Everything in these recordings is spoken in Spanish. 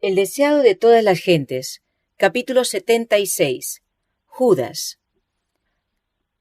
El deseado de todas las gentes. Capítulo 76. Judas.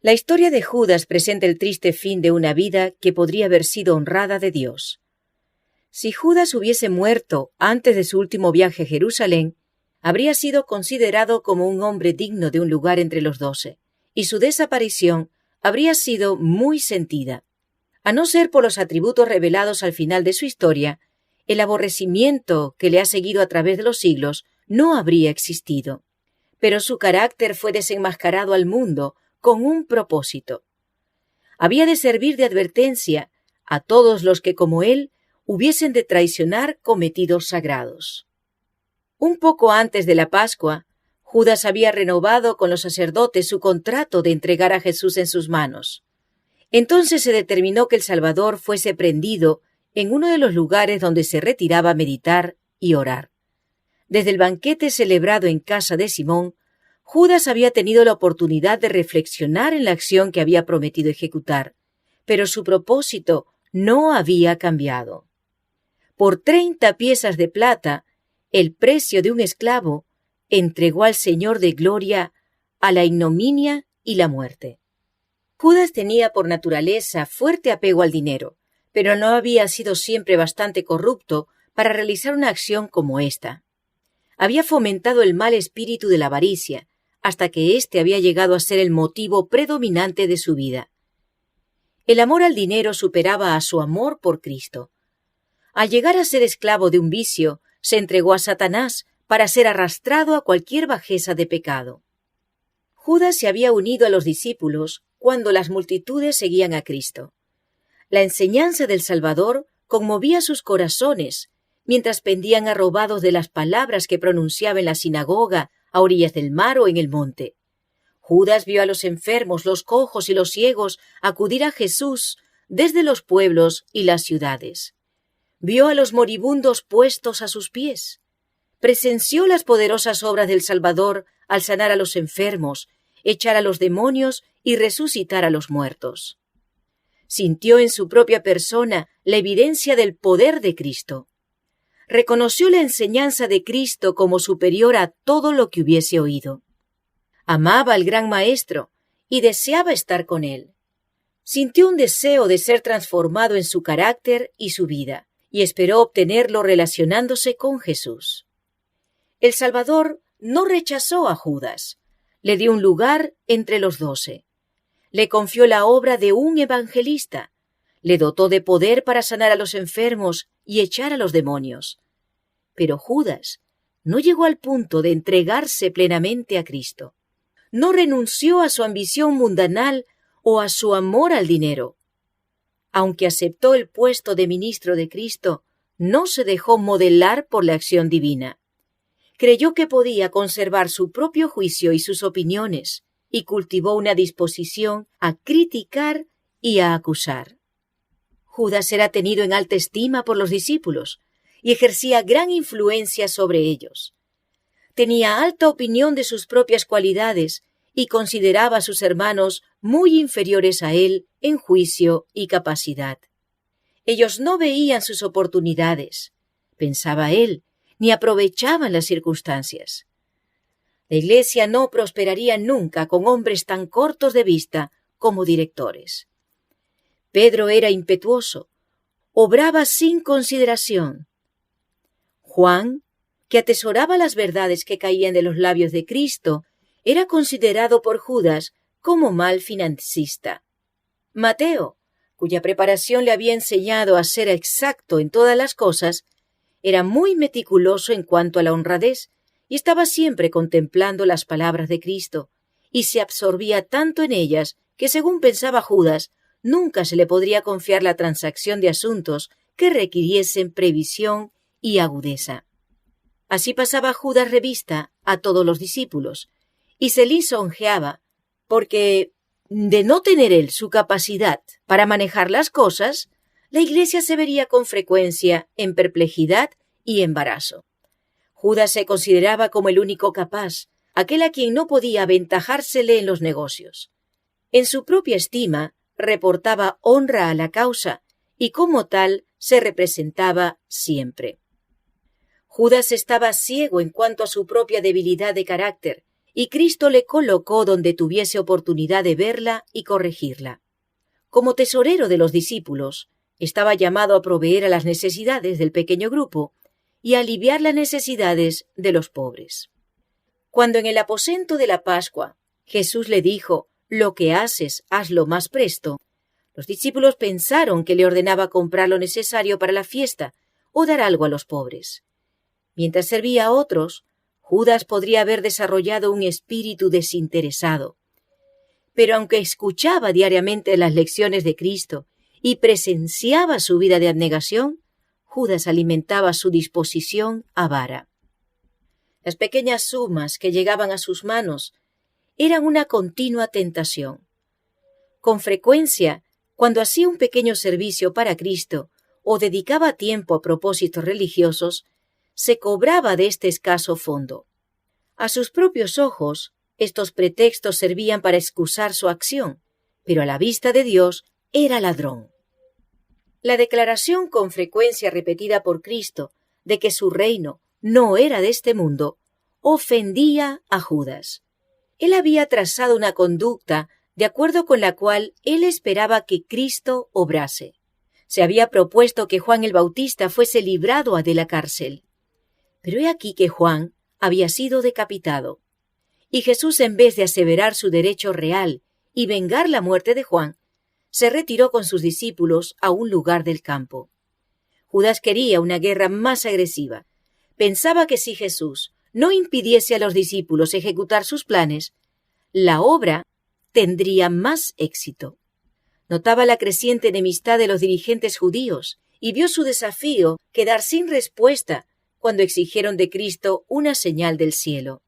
La historia de Judas presenta el triste fin de una vida que podría haber sido honrada de Dios. Si Judas hubiese muerto antes de su último viaje a Jerusalén, habría sido considerado como un hombre digno de un lugar entre los 12, y su desaparición habría sido muy sentida. A no ser por los atributos revelados al final de su historia, el aborrecimiento que le ha seguido a través de los siglos no habría existido. Pero su carácter fue desenmascarado al mundo con un propósito. Había de servir de advertencia a todos los que, como él, hubiesen de traicionar cometidos sagrados. Un poco antes de la Pascua, Judas había renovado con los sacerdotes su contrato de entregar a Jesús en sus manos. Entonces se determinó que el Salvador fuese prendido en uno de los lugares donde se retiraba a meditar y orar. Desde el banquete celebrado en casa de Simón, Judas había tenido la oportunidad de reflexionar en la acción que había prometido ejecutar, pero su propósito no había cambiado. Por 30 piezas de plata, el precio de un esclavo, entregó al Señor de gloria a la ignominia y la muerte. Judas tenía por naturaleza fuerte apego al dinero, pero no había sido siempre bastante corrupto para realizar una acción como esta. Había fomentado el mal espíritu de la avaricia, hasta que éste había llegado a ser el motivo predominante de su vida. El amor al dinero superaba a su amor por Cristo. Al llegar a ser esclavo de un vicio, se entregó a Satanás para ser arrastrado a cualquier bajeza de pecado. Judas se había unido a los discípulos cuando las multitudes seguían a Cristo. La enseñanza del Salvador conmovía sus corazones, mientras pendían arrobados de las palabras que pronunciaba en la sinagoga, a orillas del mar o en el monte. Judas vio a los enfermos, los cojos y los ciegos acudir a Jesús desde los pueblos y las ciudades. Vio a los moribundos puestos a sus pies. Presenció las poderosas obras del Salvador al sanar a los enfermos, echar a los demonios y resucitar a los muertos. Sintió en su propia persona la evidencia del poder de Cristo. Reconoció la enseñanza de Cristo como superior a todo lo que hubiese oído. Amaba al gran Maestro y deseaba estar con él. Sintió un deseo de ser transformado en su carácter y su vida, y esperó obtenerlo relacionándose con Jesús. El Salvador no rechazó a Judas, le dio un lugar entre los 12. Le confió la obra de un evangelista, le dotó de poder para sanar a los enfermos y echar a los demonios. Pero Judas no llegó al punto de entregarse plenamente a Cristo. No renunció a su ambición mundanal o a su amor al dinero. Aunque aceptó el puesto de ministro de Cristo, no se dejó modelar por la acción divina. Creyó que podía conservar su propio juicio y sus opiniones, y cultivó una disposición a criticar y a acusar. Judas era tenido en alta estima por los discípulos y ejercía gran influencia sobre ellos. Tenía alta opinión de sus propias cualidades y consideraba a sus hermanos muy inferiores a él en juicio y capacidad. Ellos no veían sus oportunidades, pensaba él, ni aprovechaban las circunstancias. La Iglesia no prosperaría nunca con hombres tan cortos de vista como directores. Pedro era impetuoso, obraba sin consideración. Juan, que atesoraba las verdades que caían de los labios de Cristo, era considerado por Judas como mal financista. Mateo, cuya preparación le había enseñado a ser exacto en todas las cosas, era muy meticuloso en cuanto a la honradez y estaba siempre contemplando las palabras de Cristo, y se absorbía tanto en ellas que, según pensaba Judas, nunca se le podría confiar la transacción de asuntos que requiriesen previsión y agudeza. Así pasaba Judas revista a todos los discípulos, y se lisonjeaba, porque, de no tener él su capacidad para manejar las cosas, la Iglesia se vería con frecuencia en perplejidad y embarazo. Judas se consideraba como el único capaz, aquel a quien no podía aventajársele en los negocios. En su propia estima, reportaba honra a la causa y como tal se representaba siempre. Judas estaba ciego en cuanto a su propia debilidad de carácter, y Cristo le colocó donde tuviese oportunidad de verla y corregirla. Como tesorero de los discípulos, estaba llamado a proveer a las necesidades del pequeño grupo y a aliviar las necesidades de los pobres. Cuando en el aposento de la Pascua Jesús le dijo: «Lo que haces, hazlo más presto», los discípulos pensaron que le ordenaba comprar lo necesario para la fiesta o dar algo a los pobres. Mientras servía a otros, Judas podría haber desarrollado un espíritu desinteresado. Pero aunque escuchaba diariamente las lecciones de Cristo y presenciaba su vida de abnegación, Judas alimentaba su disposición avara. Las pequeñas sumas que llegaban a sus manos eran una continua tentación. Con frecuencia, cuando hacía un pequeño servicio para Cristo o dedicaba tiempo a propósitos religiosos, se cobraba de este escaso fondo. A sus propios ojos, estos pretextos servían para excusar su acción, pero a la vista de Dios era ladrón. La declaración con frecuencia repetida por Cristo de que su reino no era de este mundo ofendía a Judas. Él había trazado una conducta de acuerdo con la cual él esperaba que Cristo obrase. Se había propuesto que Juan el Bautista fuese librado de la cárcel. Pero he aquí que Juan había sido decapitado. Y Jesús, en vez de aseverar su derecho real y vengar la muerte de Juan, se retiró con sus discípulos a un lugar del campo. Judas quería una guerra más agresiva. Pensaba que si Jesús no impidiese a los discípulos ejecutar sus planes, la obra tendría más éxito. Notaba la creciente enemistad de los dirigentes judíos y vio su desafío quedar sin respuesta cuando exigieron de Cristo una señal del cielo.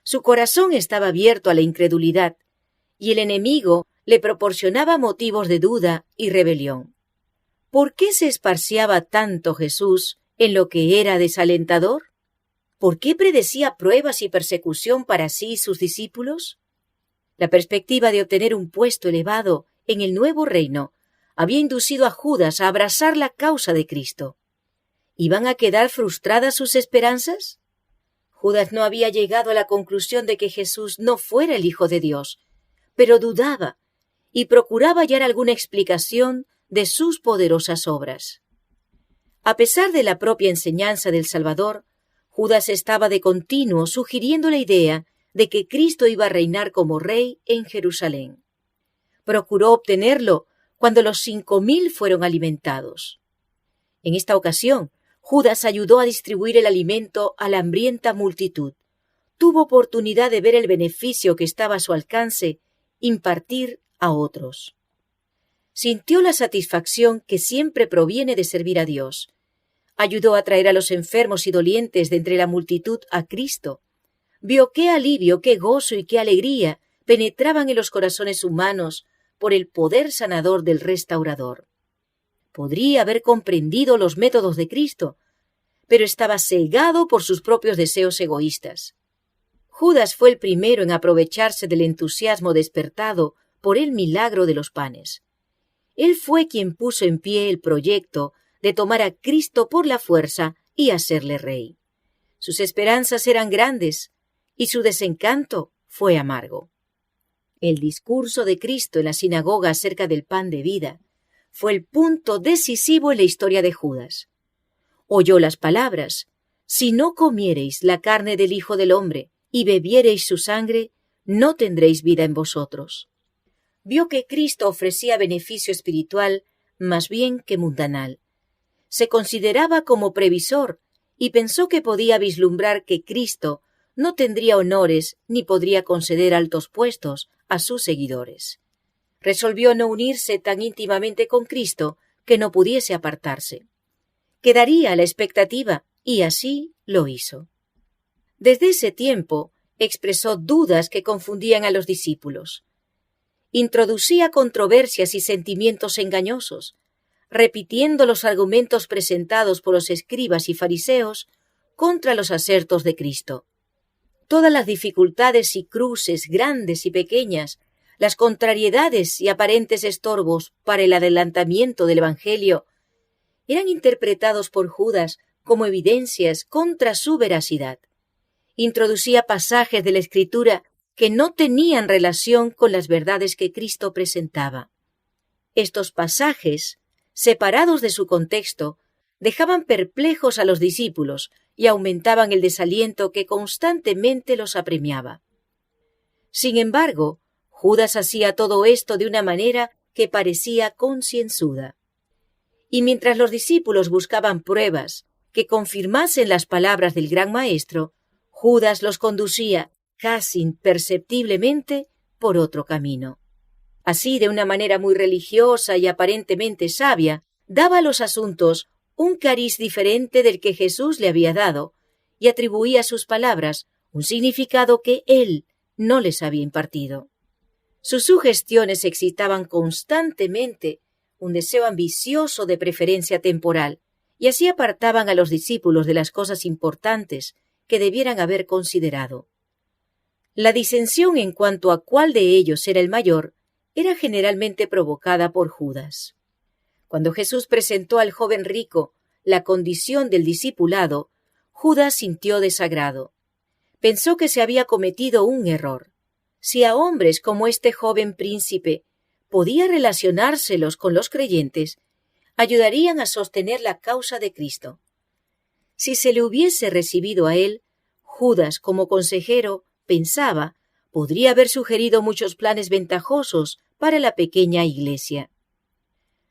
Su corazón estaba abierto a la incredulidad, y el enemigo le proporcionaba motivos de duda y rebelión. ¿Por qué se esparciaba tanto Jesús en lo que era desalentador? ¿Por qué predecía pruebas y persecución para sí y sus discípulos? La perspectiva de obtener un puesto elevado en el nuevo reino había inducido a Judas a abrazar la causa de Cristo. ¿Iban a quedar frustradas sus esperanzas? Judas no había llegado a la conclusión de que Jesús no fuera el Hijo de Dios, pero dudaba y procuraba hallar alguna explicación de sus poderosas obras. A pesar de la propia enseñanza del Salvador, Judas estaba de continuo sugiriendo la idea de que Cristo iba a reinar como rey en Jerusalén. Procuró obtenerlo cuando los 5,000 fueron alimentados. En esta ocasión, Judas ayudó a distribuir el alimento a la hambrienta multitud. Tuvo oportunidad de ver el beneficio que estaba a su alcance impartir a otros. Sintió la satisfacción que siempre proviene de servir a Dios. Ayudó a traer a los enfermos y dolientes de entre la multitud a Cristo. Vio qué alivio, qué gozo y qué alegría penetraban en los corazones humanos por el poder sanador del restaurador. Podría haber comprendido los métodos de Cristo, pero estaba cegado por sus propios deseos egoístas. Judas fue el primero en aprovecharse del entusiasmo despertado por el milagro de los panes. Él fue quien puso en pie el proyecto de tomar a Cristo por la fuerza y hacerle rey. Sus esperanzas eran grandes y su desencanto fue amargo. El discurso de Cristo en la sinagoga acerca del pan de vida fue el punto decisivo en la historia de Judas. Oyó las palabras: «Si no comiereis la carne del Hijo del Hombre y bebiereis su sangre, no tendréis vida en vosotros». Vio que Cristo ofrecía beneficio espiritual más bien que mundanal. Se consideraba como previsor y pensó que podía vislumbrar que Cristo no tendría honores ni podría conceder altos puestos a sus seguidores. Resolvió no unirse tan íntimamente con Cristo que no pudiese apartarse. Quedaría a la expectativa, y así lo hizo. Desde ese tiempo expresó dudas que confundían a los discípulos. Introducía controversias y sentimientos engañosos, repitiendo los argumentos presentados por los escribas y fariseos contra los asertos de Cristo. Todas las dificultades y cruces, grandes y pequeñas, las contrariedades y aparentes estorbos para el adelantamiento del Evangelio, eran interpretados por Judas como evidencias contra su veracidad. Introducía pasajes de la Escritura que no tenían relación con las verdades que Cristo presentaba. Estos pasajes, separados de su contexto, dejaban perplejos a los discípulos y aumentaban el desaliento que constantemente los apremiaba. Sin embargo, Judas hacía todo esto de una manera que parecía concienzuda. Y mientras los discípulos buscaban pruebas que confirmasen las palabras del gran maestro, Judas los conducía, casi imperceptiblemente, por otro camino. Así, de una manera muy religiosa y aparentemente sabia, daba a los asuntos un cariz diferente del que Jesús le había dado, y atribuía a sus palabras un significado que él no les había impartido. Sus sugestiones excitaban constantemente un deseo ambicioso de preferencia temporal, y así apartaban a los discípulos de las cosas importantes que debieran haber considerado. La disensión en cuanto a cuál de ellos era el mayor era generalmente provocada por Judas. Cuando Jesús presentó al joven rico la condición del discipulado, Judas sintió desagrado. Pensó que se había cometido un error. Si a hombres como este joven príncipe podía relacionárselos con los creyentes, ayudarían a sostener la causa de Cristo. Si se le hubiese recibido a él, Judas, como consejero, pensaba, podría haber sugerido muchos planes ventajosos para la pequeña iglesia.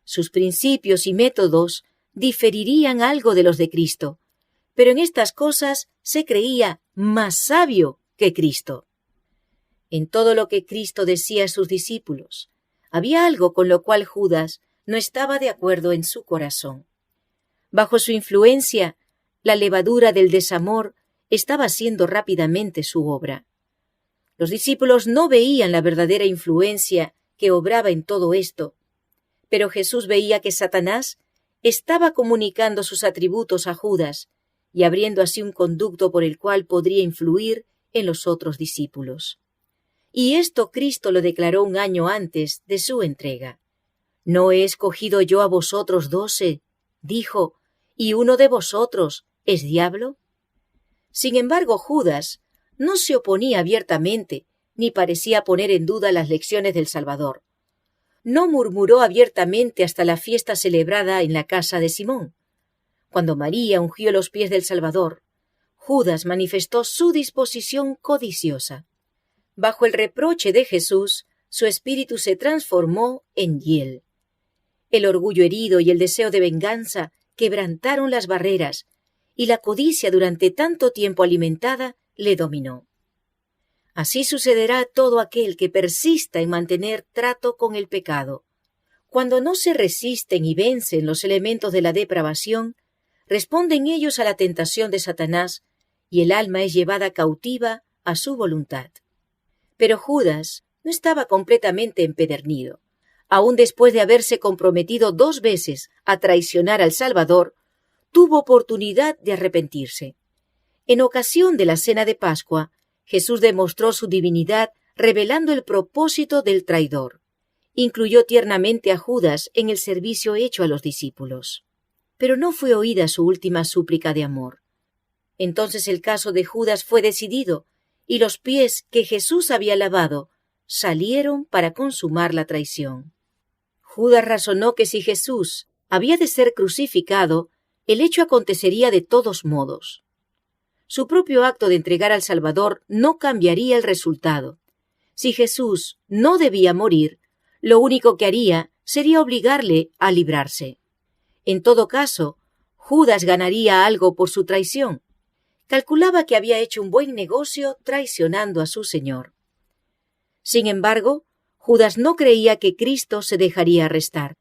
Sus principios y métodos diferirían algo de los de Cristo, pero en estas cosas se creía más sabio que Cristo. En todo lo que Cristo decía a sus discípulos, había algo con lo cual Judas no estaba de acuerdo en su corazón. Bajo su influencia, la levadura del desamor estaba haciendo rápidamente su obra. Los discípulos no veían la verdadera influencia que obraba en todo esto, pero Jesús veía que Satanás estaba comunicando sus atributos a Judas y abriendo así un conducto por el cual podría influir en los otros discípulos. Y esto Cristo lo declaró un año antes de su entrega. «¿No he escogido yo a vosotros 12?» dijo, «y uno de vosotros es diablo?» Sin embargo, Judas no se oponía abiertamente, ni parecía poner en duda las lecciones del Salvador. No murmuró abiertamente hasta la fiesta celebrada en la casa de Simón. Cuando María ungió los pies del Salvador, Judas manifestó su disposición codiciosa. Bajo el reproche de Jesús, su espíritu se transformó en hiel. El orgullo herido y el deseo de venganza quebrantaron las barreras, y la codicia durante tanto tiempo alimentada le dominó. Así sucederá a todo aquel que persista en mantener trato con el pecado. Cuando no se resisten y vencen los elementos de la depravación, responden ellos a la tentación de Satanás, y el alma es llevada cautiva a su voluntad. Pero Judas no estaba completamente empedernido. Aún después de haberse comprometido 2 veces a traicionar al Salvador, tuvo oportunidad de arrepentirse. En ocasión de la cena de Pascua, Jesús demostró su divinidad revelando el propósito del traidor. Incluyó tiernamente a Judas en el servicio hecho a los discípulos. Pero no fue oída su última súplica de amor. Entonces el caso de Judas fue decidido, y los pies que Jesús había lavado salieron para consumar la traición. Judas razonó que si Jesús había de ser crucificado, el hecho acontecería de todos modos. Su propio acto de entregar al Salvador no cambiaría el resultado. Si Jesús no debía morir, lo único que haría sería obligarle a librarse. En todo caso, Judas ganaría algo por su traición. Calculaba que había hecho un buen negocio traicionando a su Señor. Sin embargo, Judas no creía que Cristo se dejaría arrestar.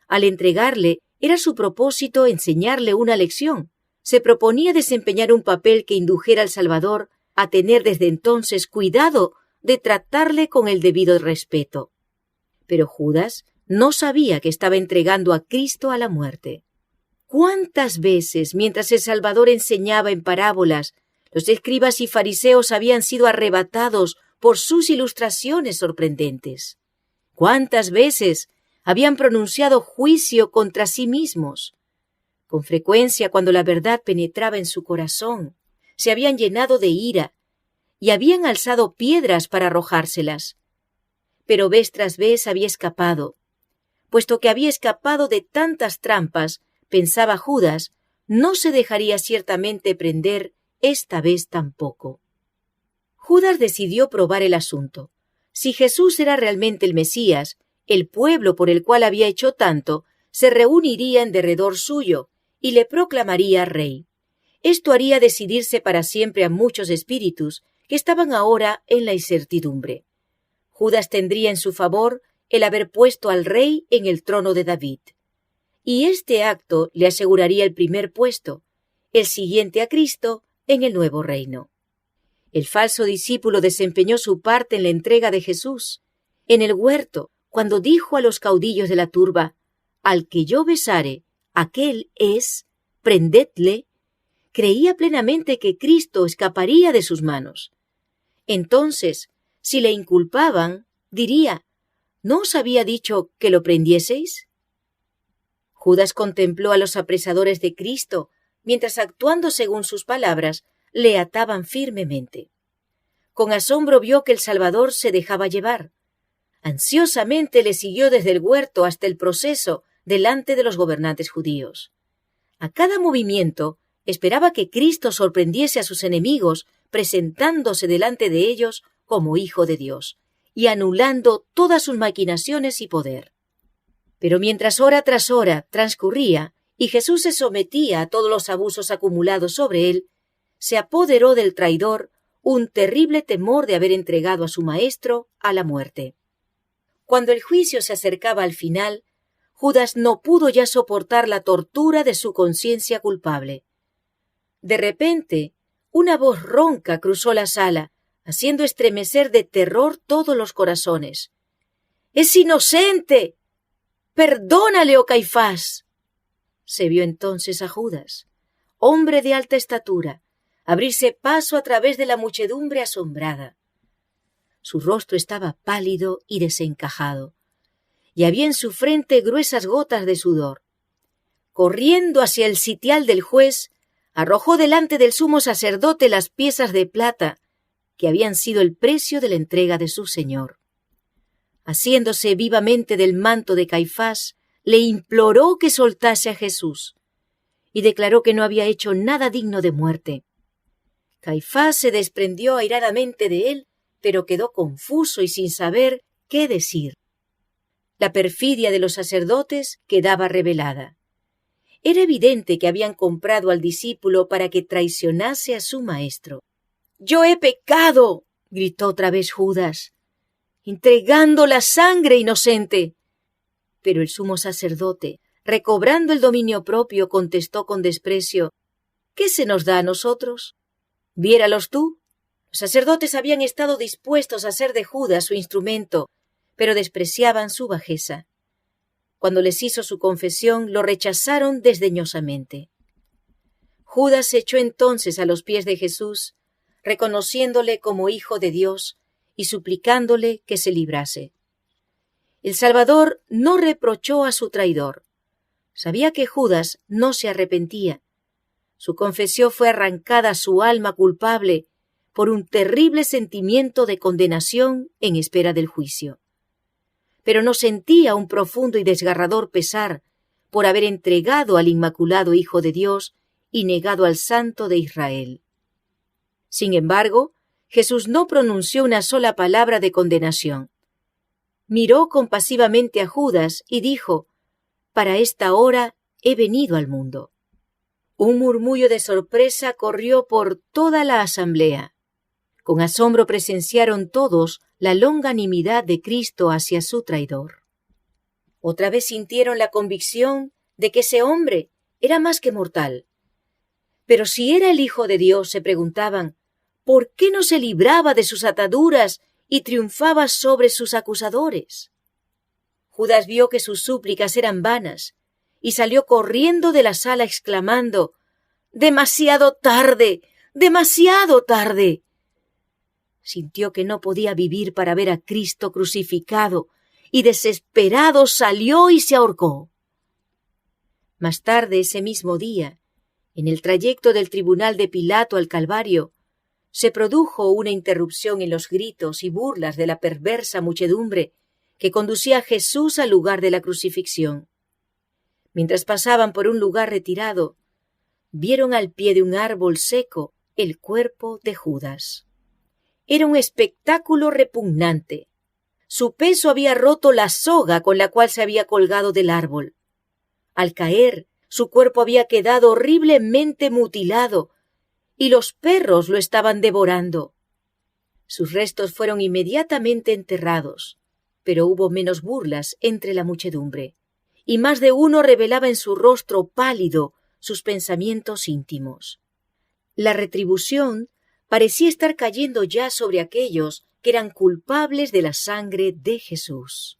Al entregarle, era su propósito enseñarle una lección. Se proponía desempeñar un papel que indujera al Salvador a tener desde entonces cuidado de tratarle con el debido respeto. Pero Judas no sabía que estaba entregando a Cristo a la muerte. ¿Cuántas veces, mientras el Salvador enseñaba en parábolas, los escribas y fariseos habían sido arrebatados por sus ilustraciones sorprendentes? ¿Cuántas veces habían pronunciado juicio contra sí mismos? Con frecuencia, cuando la verdad penetraba en su corazón, se habían llenado de ira y habían alzado piedras para arrojárselas. Pero vez tras vez había escapado. Puesto que había escapado de tantas trampas, pensaba Judas, no se dejaría ciertamente prender esta vez tampoco. Judas decidió probar el asunto. Si Jesús era realmente el Mesías, el pueblo por el cual había hecho tanto se reuniría en derredor suyo y le proclamaría rey. Esto haría decidirse para siempre a muchos espíritus que estaban ahora en la incertidumbre. Judas tendría en su favor el haber puesto al rey en el trono de David. Y este acto le aseguraría el primer puesto, el siguiente a Cristo en el nuevo reino. El falso discípulo desempeñó su parte en la entrega de Jesús. En el huerto, cuando dijo a los caudillos de la turba, «Al que yo besare, aquel es, prendedle», creía plenamente que Cristo escaparía de sus manos. Entonces, si le inculpaban, diría, ¿no os había dicho que lo prendieseis? Judas contempló a los apresadores de Cristo, mientras actuando según sus palabras, le ataban firmemente. Con asombro vio que el Salvador se dejaba llevar. Ansiosamente le siguió desde el huerto hasta el proceso delante de los gobernantes judíos. A cada movimiento esperaba que Cristo sorprendiese a sus enemigos, presentándose delante de ellos como Hijo de Dios, y anulando todas sus maquinaciones y poder. Pero mientras hora tras hora transcurría y Jesús se sometía a todos los abusos acumulados sobre él, se apoderó del traidor un terrible temor de haber entregado a su maestro a la muerte. Cuando el juicio se acercaba al final, Judas no pudo ya soportar la tortura de su conciencia culpable. De repente, una voz ronca cruzó la sala, haciendo estremecer de terror todos los corazones. ¡Es inocente! ¡Perdónale, oh Caifás! Se vio entonces a Judas, hombre de alta estatura, abrirse paso a través de la muchedumbre asombrada. Su rostro estaba pálido y desencajado, y había en su frente gruesas gotas de sudor. Corriendo hacia el sitial del juez, arrojó delante del sumo sacerdote las piezas de plata que habían sido el precio de la entrega de su señor. Haciéndose vivamente del manto de Caifás, le imploró que soltase a Jesús, y declaró que no había hecho nada digno de muerte. Caifás se desprendió airadamente de él, pero quedó confuso y sin saber qué decir. La perfidia de los sacerdotes quedaba revelada. Era evidente que habían comprado al discípulo para que traicionase a su maestro. «¡Yo he pecado!», gritó otra vez Judas, «entregando la sangre inocente». Pero el sumo sacerdote, recobrando el dominio propio, contestó con desprecio, «¿Qué se nos da a nosotros? Viéralos tú». Los sacerdotes habían estado dispuestos a hacer de Judas su instrumento, pero despreciaban su bajeza. Cuando les hizo su confesión, lo rechazaron desdeñosamente. Judas se echó entonces a los pies de Jesús, reconociéndole como Hijo de Dios y suplicándole que se librase. El Salvador no reprochó a su traidor. Sabía que Judas no se arrepentía. Su confesión fue arrancada a su alma culpable por un terrible sentimiento de condenación en espera del juicio. Pero no sentía un profundo y desgarrador pesar por haber entregado al Inmaculado Hijo de Dios y negado al Santo de Israel. Sin embargo, Jesús no pronunció una sola palabra de condenación. Miró compasivamente a Judas y dijo, «Para esta hora he venido al mundo». Un murmullo de sorpresa corrió por toda la asamblea. Con asombro presenciaron todos la longanimidad de Cristo hacia su traidor. Otra vez sintieron la convicción de que ese hombre era más que mortal. Pero si era el Hijo de Dios, se preguntaban, ¿por qué no se libraba de sus ataduras y triunfaba sobre sus acusadores? Judas vio que sus súplicas eran vanas y salió corriendo de la sala exclamando, «¡Demasiado tarde! ¡Demasiado tarde!». Sintió que no podía vivir para ver a Cristo crucificado y desesperado salió y se ahorcó. Más tarde, ese mismo día, en el trayecto del tribunal de Pilato al Calvario, se produjo una interrupción en los gritos y burlas de la perversa muchedumbre que conducía a Jesús al lugar de la crucifixión. Mientras pasaban por un lugar retirado, vieron al pie de un árbol seco el cuerpo de Judas. Era un espectáculo repugnante. Su peso había roto la soga con la cual se había colgado del árbol. Al caer, su cuerpo había quedado horriblemente mutilado y los perros lo estaban devorando. Sus restos fueron inmediatamente enterrados, pero hubo menos burlas entre la muchedumbre, y más de uno revelaba en su rostro pálido sus pensamientos íntimos. La retribución parecía estar cayendo ya sobre aquellos que eran culpables de la sangre de Jesús.